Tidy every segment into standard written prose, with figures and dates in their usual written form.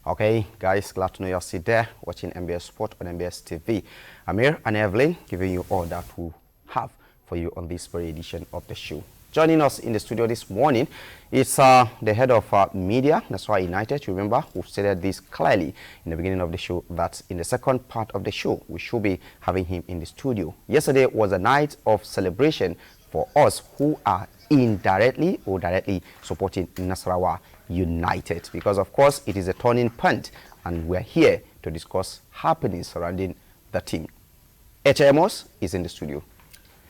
Okay, guys, glad to know you're still there watching MBS Sport on MBS TV. I'm here and Evelyn giving you all that we have for you on this very edition of the show. Joining us in the studio this morning is the head of media, Nasarawa United. You remember, we've stated this clearly in the beginning of the show that in the second part of the show, we should be having him in the studio. Yesterday was a night of celebration for us who are indirectly or directly supporting Nasarawa United, because of course it is a turning point and we're here to discuss happenings surrounding the team. HMOS is in the studio.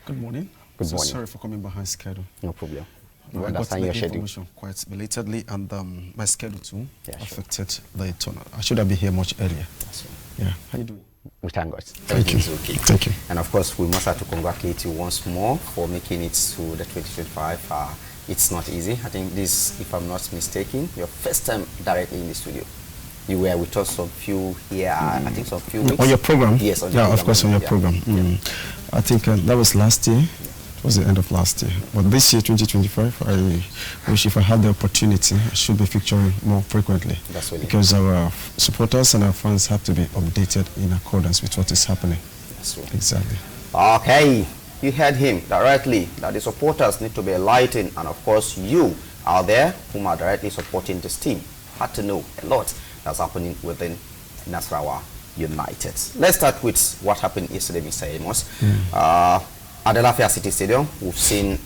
Good morning. Good morning. Sorry for coming behind schedule. No problem. You I understand your got the schedule. information quite belatedly, and my schedule too affected sure. the turnout. I should have been here much earlier. Yeah. How you doing? We thank God. Thank you. Okay. Thank you. And of course, we must have to congratulate you once more for making it to the 2025. It's not easy. I think this, if I'm not mistaken, your first time directly in the studio. You were with us some few here, I think some few weeks. On your program? Yes, on your program. Of course, on your program. I think that was last year. It was the end of last year. But this year, 2025, I wish if I had the opportunity, I should be featuring more frequently. That's really because our supporters and our fans have to be updated in accordance with what is happening. That's right. Exactly. Okay. You heard him directly, that the supporters need to be enlightened, and of course you out there whom are directly supporting this team had to know a lot that's happening within Nasarawa United. Let's start with what happened yesterday, Mr. Amos. At the Lafayette City Stadium, we've seen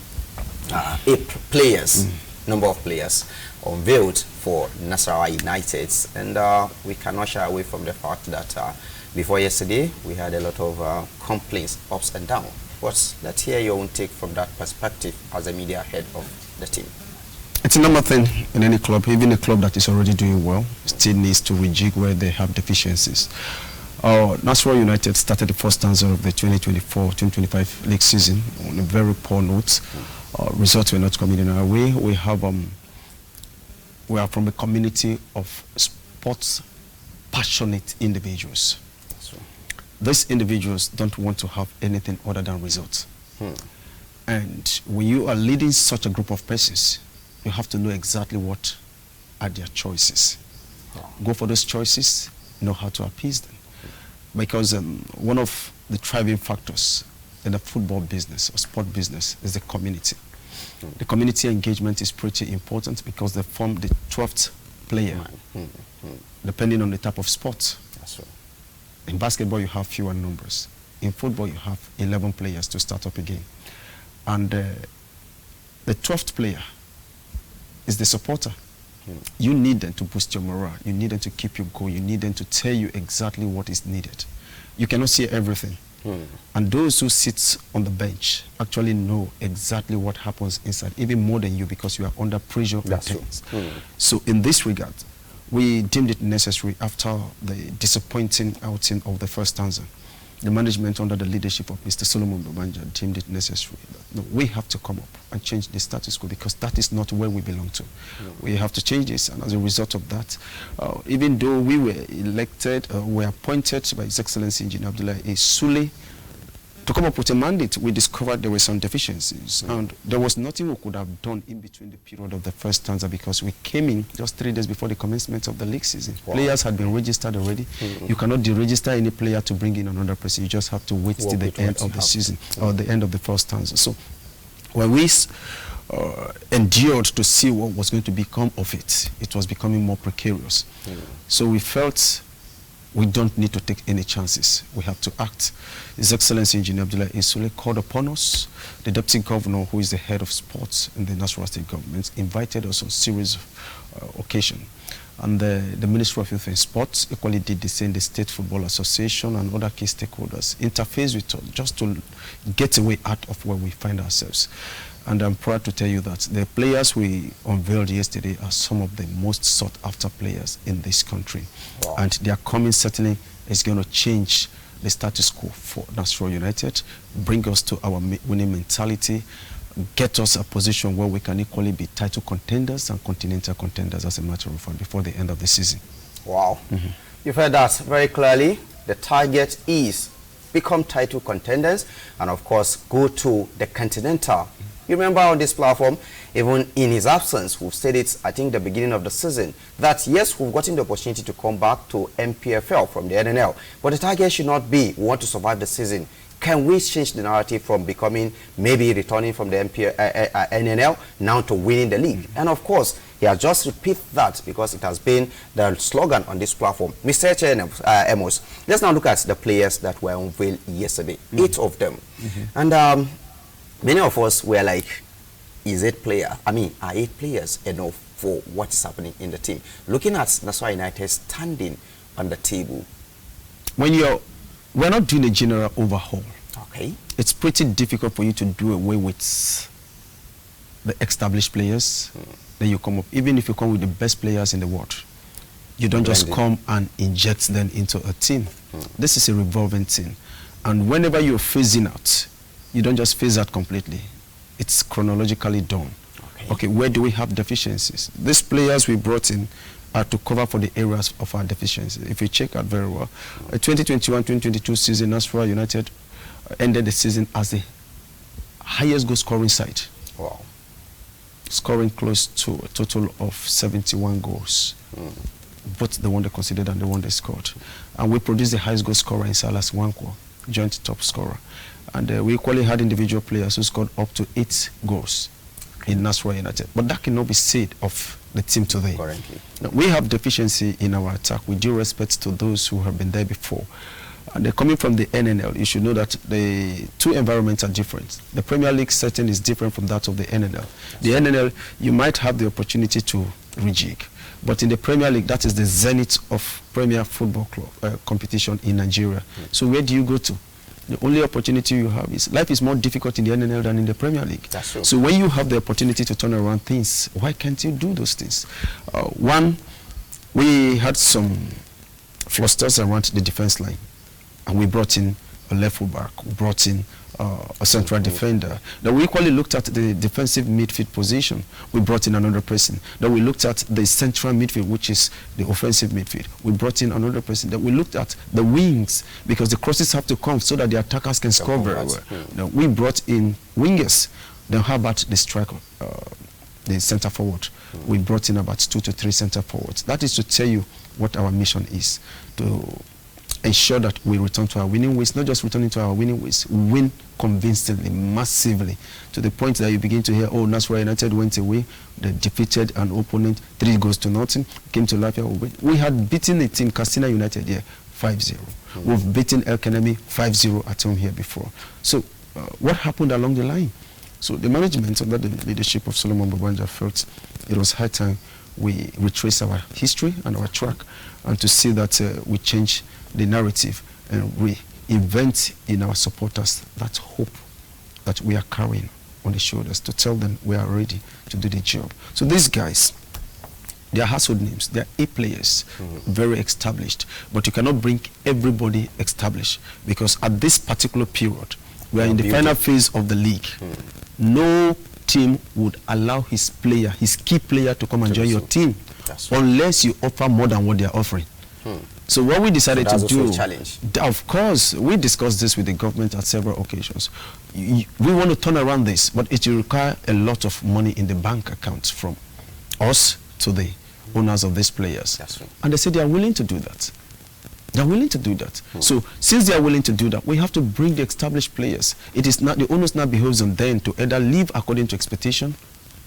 8 players, number of players unveiled for Nasarawa United, and we cannot shy away from the fact that before yesterday we had a lot of complaints, ups and downs. But let's hear your own take from that perspective as a media head of the team. It's a normal thing in any club, even a club that is already doing well, still needs to rejig where they have deficiencies. Nasarawa United started the first stanza of the 2024-2025 league season on a very poor note. Results were not coming in our way. We are from a community of sports passionate individuals. These individuals don't want to have anything other than results. And when you are leading such a group of persons, you have to know exactly what are their choices. Go for those choices, know how to appease them. Because one of the driving factors in the football business or sport business is the community. The community engagement is pretty important because they form the 12th player, depending on the type of sport. That's right. In basketball, you have fewer numbers. In football, you have 11 players to start up again. And the 12th player is the supporter. You need them to boost your morale. You need them to keep you going. You need them to tell you exactly what is needed. You cannot see everything. And those who sit on the bench actually know exactly what happens inside, even more than you, because you are under pressure. That's true. So in this regard, we deemed it necessary after the disappointing outing of the first stanza. The management under the leadership of Mr. Solomon Babanja deemed it necessary. No, we have to come up and change the status quo because that is not where we belong to. We have to change this, and as a result of that, even though we were elected, were appointed by His Excellency Engineer Abdullah Sule to come up with a mandate, we discovered there were some deficiencies, and there was nothing we could have done in between the period of the first stanza because we came in just 3 days before the commencement of the league season. Players had been registered already. You cannot deregister any player to bring in another person. You just have to wait till the end of the season or the end of the first stanza. So when we endured to see what was going to become of it, it was becoming more precarious. So we felt we don't need to take any chances. We have to act. His Excellency Engineer Abdullah Sule called upon us. The Deputy Governor, who is the head of sports in the Nasarawa State Government, invited us on series of occasions. And the Ministry of Youth and Sports equally did the same. The State Football Association and other key stakeholders interface with us just to get away out of where we find ourselves. And I'm proud to tell you that the players we unveiled yesterday are some of the most sought-after players in this country. Wow. And their coming certainly is going to change the status quo for Nasarawa United, bring us to our winning mentality, get us a position where we can equally be title contenders and continental contenders, as a matter of fact, before the end of the season. Wow. You've heard that very clearly. The target is become title contenders and, of course, go to the continental You remember on this platform, even in his absence, we've said it, I think, the beginning of the season, that yes, we've gotten the opportunity to come back to MPFL from the NNL, but the target should not be, we want to survive the season. Can we change the narrative from becoming, maybe returning from the NNL, now to winning the league? And of course, he has just repeated that because it has been the slogan on this platform. Mr. Amos, let's now look at the players that were unveiled yesterday, 8 of them. And many of us were like, is 8 players? I mean, are 8 players enough for what is happening in the team? Looking at Nasarawa United standing on the table. We're not doing a general overhaul. Okay. It's pretty difficult for you to do away with the established players. Then you come up, even if you come with the best players in the world, you don't just come and inject them into a team. This is a revolving team. And whenever you're phasing out, you don't just phase out completely. It's chronologically done. Okay, where do we have deficiencies? These players we brought in are to cover for the areas of our deficiency. If you check out very well, 2021-2022 season, Nasarawa United ended the season as the highest goal scoring side. Wow. Scoring close to a total of 71 goals. Both the one they considered and the one they scored. And we produced the highest goal scorer in Salas Wankwo, joint top scorer. And we equally had individual players who scored up to 8 goals in Nasarawa United. But that cannot be said of the team today. Currently. Now, we have deficiency in our attack with due respect to those who have been there before. And they're coming from the NNL. You should know that the 2 environments are different. The Premier League setting is different from that of the NNL. The NNL, you might have the opportunity to rejig. But in the Premier League, that is the zenith of Premier Football Club competition in Nigeria. So where do you go to? The only opportunity you have is, life is more difficult in the NNL than in the Premier League. That's true. So when you have the opportunity to turn around things, why can't you do those things? One, we had some flusters around the defense line, and we brought in a left full back, we brought in a central defender. Then we equally looked at the defensive midfield position. We brought in another person. Then we looked at the central midfield, which is the offensive midfield. We brought in another person. Then we looked at the wings, because the crosses have to come so that the attackers can score very well. Then we brought in wingers. Then how about the striker, the center forward? We brought in about 2 to 3 center forwards. That is to tell you what our mission is, to ensure that we return to our winning ways, not just returning to our winning ways, win convincingly, massively, to the point that you begin to hear, oh, Nasarawa United went away, they defeated an opponent 3-0, came to Lafia. We had beaten the team, Castina United here, 5-0. We've beaten El Kanemi 5-0 at home here before. So what happened along the line? So the management under the leadership of Solomon Babanja felt it was high time we retrace our history and our track, and to see that we change the narrative and we invent in our supporters that hope that we are carrying on the shoulders, to tell them we are ready to do the job. So these guys, they are household names. They are A players, very established. But you cannot bring everybody established, because at this particular period, we are in the final phase of the league. No team would allow his player, his key player, to come and join your team unless you offer more than what they are offering. So what we decided to do, of course, we discussed this with the government at several occasions. We want to turn around this, but it will require a lot of money in the bank accounts from us to the owners of these players. And they said they are willing to do that. They are willing to do that. So since they are willing to do that, we have to bring the established players. It is not, the onus now behoves on them to either live according to expectation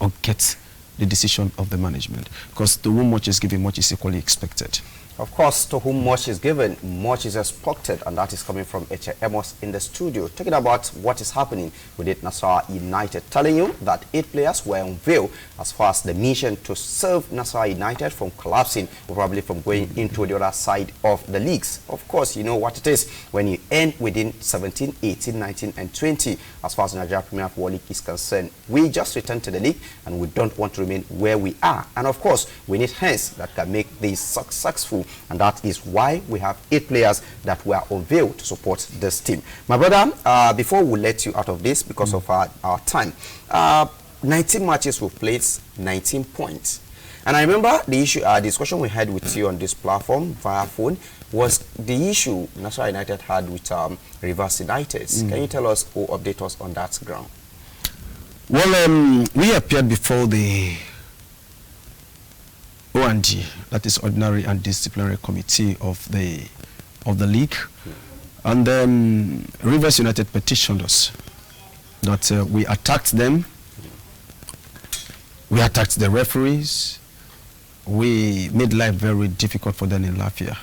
or get the decision of the management. Because to whom much is given, much is equally expected. Of course, to whom much is given, much is expected, and that is coming from H.A. Amos in the studio, talking about what is happening with it Nasarawa United, telling you that 8 players were unveiled as far as the mission to save Nasarawa United from collapsing, or probably from going into the other side of the leagues. Of course, you know what it is when you end within 17, 18, 19, and 20, as far as the Nigeria Premier Football League is concerned. We just returned to the league, and we don't want to remain where we are. And of course, we need hands that can make this successful. And that is why we have 8 players that were unveiled to support this team. My brother, before we let you out of this, because of our time, 19 matches we've played, 19 points. And I remember the issue, discussion we had with you on this platform via phone was the issue Nasarawa United had with Rivers United. Can you tell us or update us on that ground? Well, we appeared before the OND, that is Ordinary and Disciplinary Committee of the league, and then Rivers United petitioned us that we attacked them, we attacked the referees, we made life very difficult for them in Lafia.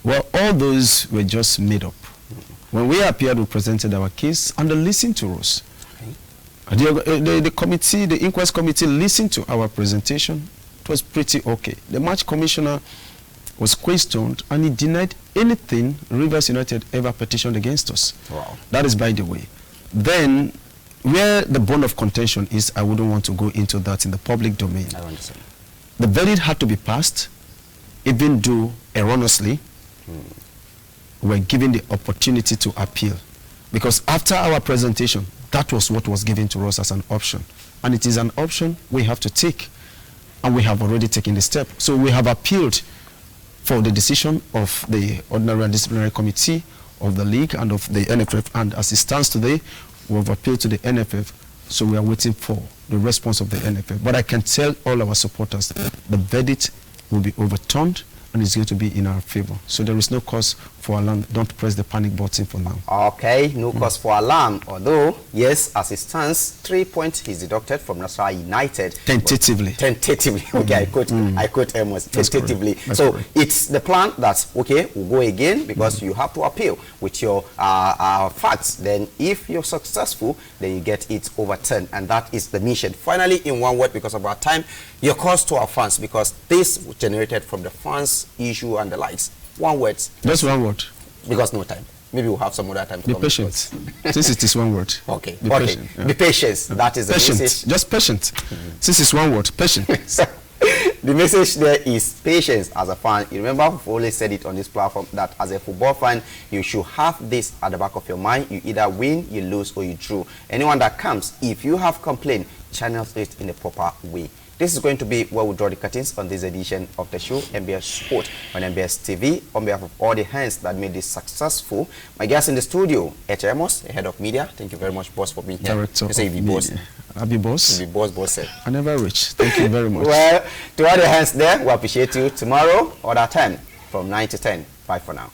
Well, all those were just made up. When we appeared, we presented our case, and they listened to us. The committee, the inquest committee, listened to our presentation. It was pretty okay. The match commissioner was questioned, and he denied anything Rivers United ever petitioned against us. Wow. That is by the way. Then, where the bone of contention is, I wouldn't want to go into that in the public domain. I understand. The verdict had to be passed, even though erroneously, we were given the opportunity to appeal. Because after our presentation, that was what was given to us as an option. And it is an option we have to take. And we have already taken the step. So we have appealed for the decision of the Ordinary and Disciplinary Committee of the league and of the NFF. And as it stands today, we have appealed to the NFF. So we are waiting for the response of the NFF. But I can tell all our supporters the verdict will be overturned and it's going to be in our favor. So there is no cause for alarm. Don't press the panic button for now. Okay, no cause for alarm. Although, yes, as it stands, 3 points is deducted from Nasarawa United. Tentatively. Tentatively. Okay, I quote Amos. Tentatively. So correct. It's the plan that, okay, we'll go again because you have to appeal with your facts. Then if you're successful, then you get it overturned. And that is the mission. Finally, in one word, because of our time, your calls to our fans, because this was generated from the fans issue and the likes. One word. Just one word. Because no time. Maybe we'll have some other time to Be come. patient. Since it is one word. Okay. Be okay. patient. Yeah. Be patient. That is the patient. message. Just patient. Since it's one word. Patient. So, the message there is patience as a fan. You remember we've always said it on this platform that as a football fan, you should have this at the back of your mind. You either win, you lose, or you draw. Anyone that comes, if you have complaint, channel it in the proper way. This is going to be where we draw the curtains on this edition of the show, MBS Sport on MBS TV. On behalf of all the hands that made this successful, my guest in the studio, Amos, the head of media. Thank you very much, boss, for being here. Director you say you be boss. I'll be boss. You be boss, sir. I never reach. Thank you very much. Well, to all the hands there, we appreciate you. Tomorrow or that time from 9 to 10. Bye for now.